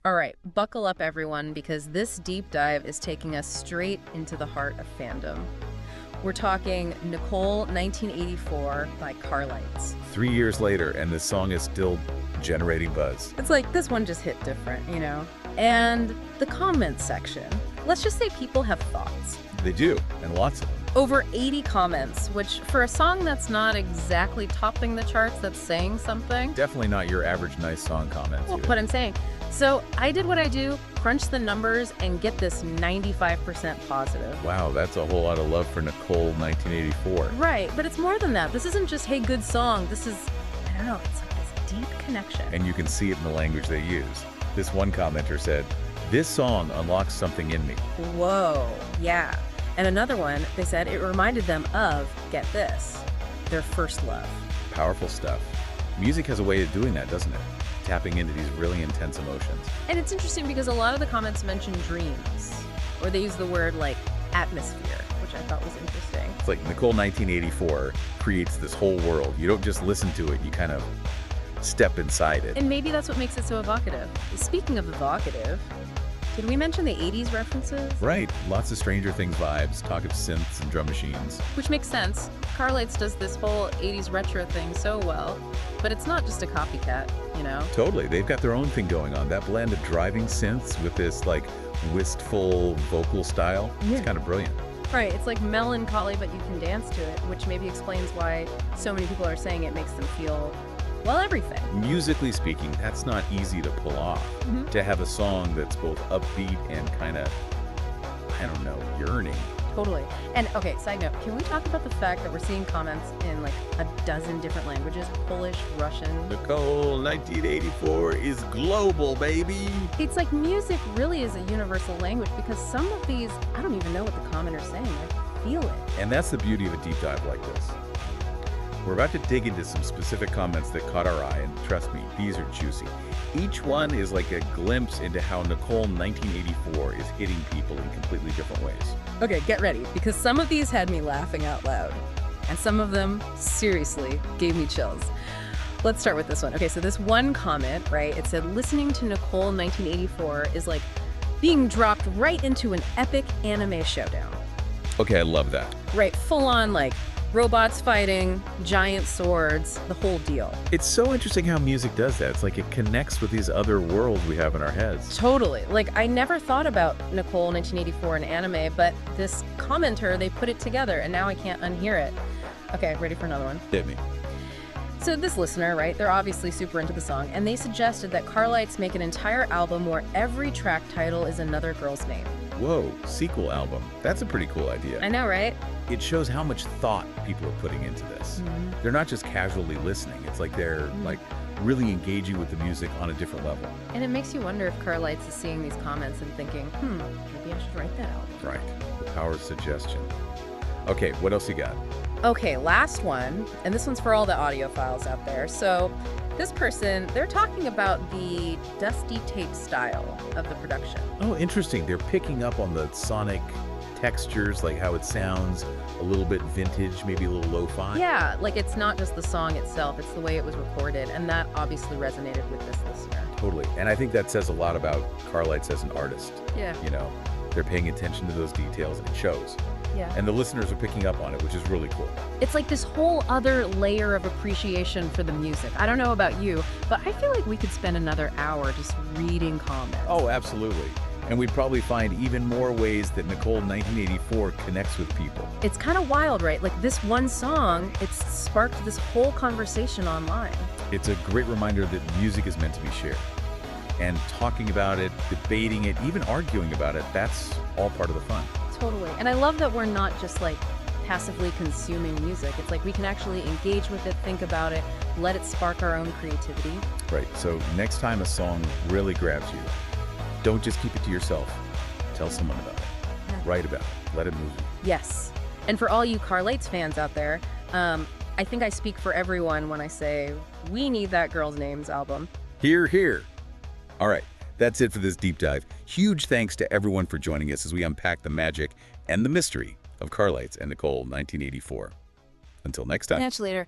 All right, buckle up everyone, because this deep dive is taking us straight into the heart of fandom. We're talking Nicole 1984 by CARLIGHTS. 3 years later, and this song is still generating buzz. It's like this one just hit different, you know? And the comments section. Let's just say people have thoughts. They do, and lots of them. Over 80 comments, which for a song that's not exactly topping the charts, that's saying something. Definitely not your average nice song comments. Well, what I'm saying. So I did what I do, crunch the numbers, and get this 95% positive. Wow, that's a whole lot of love for Nicole 1984. Right, but it's more than that. This isn't just, hey, good song. This is, I don't know, it's like this deep connection. And you can see it in the language they use. This one commenter said, "This song unlocks something in me." Whoa, yeah. And another one, they said it reminded them of, get this, their first love. Powerful stuff. Music has a way of doing that, doesn't it? Tapping into these really intense emotions. And it's interesting because a lot of the comments mention dreams, or they use the word like atmosphere, which I thought was interesting. It's like Nicole 1984 creates this whole world. You don't just listen to it, you kind of step inside it. And maybe that's what makes it so evocative. Speaking of evocative, did we mention the 80s references? Right, lots of Stranger Things vibes, talk of synths and drum machines. Which makes sense. CARLIGHTS does this whole 80s retro thing so well, but it's not just a copycat, you know? Totally, they've got their own thing going on. That blend of driving synths with this like wistful vocal style, it's kind of brilliant. Right, it's like melancholy, but you can dance to it, which maybe explains why so many people are saying it makes them feel, well, everything. Musically speaking, that's not easy to pull off. To have a song that's both upbeat and kind of, I don't know, yearning. Totally. And okay, side note, can we talk about the fact that we're seeing comments in like a dozen different languages? Polish, Russian. Nicole 1984 is global, baby. It's like music really is a universal language, because some of these, I don't even know what the commenter's saying. I feel it. And that's the beauty of a deep dive like this. We're about to dig into some specific comments that caught our eye, and trust me, these are juicy. Each one is like a glimpse into how Nicole 1984 is hitting people in completely different ways. Okay, get ready, because some of these had me laughing out loud, and some of them seriously gave me chills. Let's start with this one. Okay, so this one comment, right, it said, listening to Nicole 1984 is like being dropped right into an epic anime showdown. Okay, I love that. Right, full on like robots fighting, giant swords, the whole deal. It's so interesting how music does that. It's like it connects with these other worlds we have in our heads. Totally. Like, I never thought about Nicole 1984 in anime, but this commenter, they put it together, and now I can't unhear it. Okay, ready for another one? Hit me. So this listener, right, they're obviously super into the song, and they suggested that CARLIGHTS make an entire album where every track title is another girl's name. Whoa, sequel album. That's a pretty cool idea. I know, right? It shows how much thought people are putting into this. They're not just casually listening. It's like they're like really engaging with the music on a different level. And it makes you wonder if CARLIGHTS is seeing these comments and thinking, maybe I should write that album. Right, the power of suggestion. Okay, what else you got? Okay, last one, and this one's for all the audiophiles out there. So this person, they're talking about the dusty tape style of the production. Oh, interesting. They're picking up on the sonic textures, like how it sounds a little bit vintage, maybe a little lo-fi. Yeah, like it's not just the song itself, it's the way it was recorded, and that obviously resonated with this listener. Totally. And I think that says a lot about CARLIGHTS as an artist. Yeah. You know, they're paying attention to those details, and it shows. Yeah. And the listeners are picking up on it, which is really cool. It's like this whole other layer of appreciation for the music. I don't know about you, but I feel like we could spend another hour just reading comments. Oh, absolutely. And we'd probably find even more ways that Nicole 1984 connects with people. It's kind of wild, right? Like this one song, it's sparked this whole conversation online. It's a great reminder that music is meant to be shared. And talking about it, debating it, even arguing about it, that's all part of the fun. Totally. And I love that we're not just like passively consuming music. It's like we can actually engage with it, think about it, let it spark our own creativity. Right. So next time a song really grabs you, don't just keep it to yourself. Tell someone about it. Write about it. Let it move you. Yes. And for all you CARLIGHTS fans out there, I think I speak for everyone when I say we need that Girls' Names album. Hear, hear. All right. That's it for this deep dive. Huge thanks to everyone for joining us as we unpack the magic and the mystery of CARLIGHTS and Nicole 1984. Until next time. Catch you later.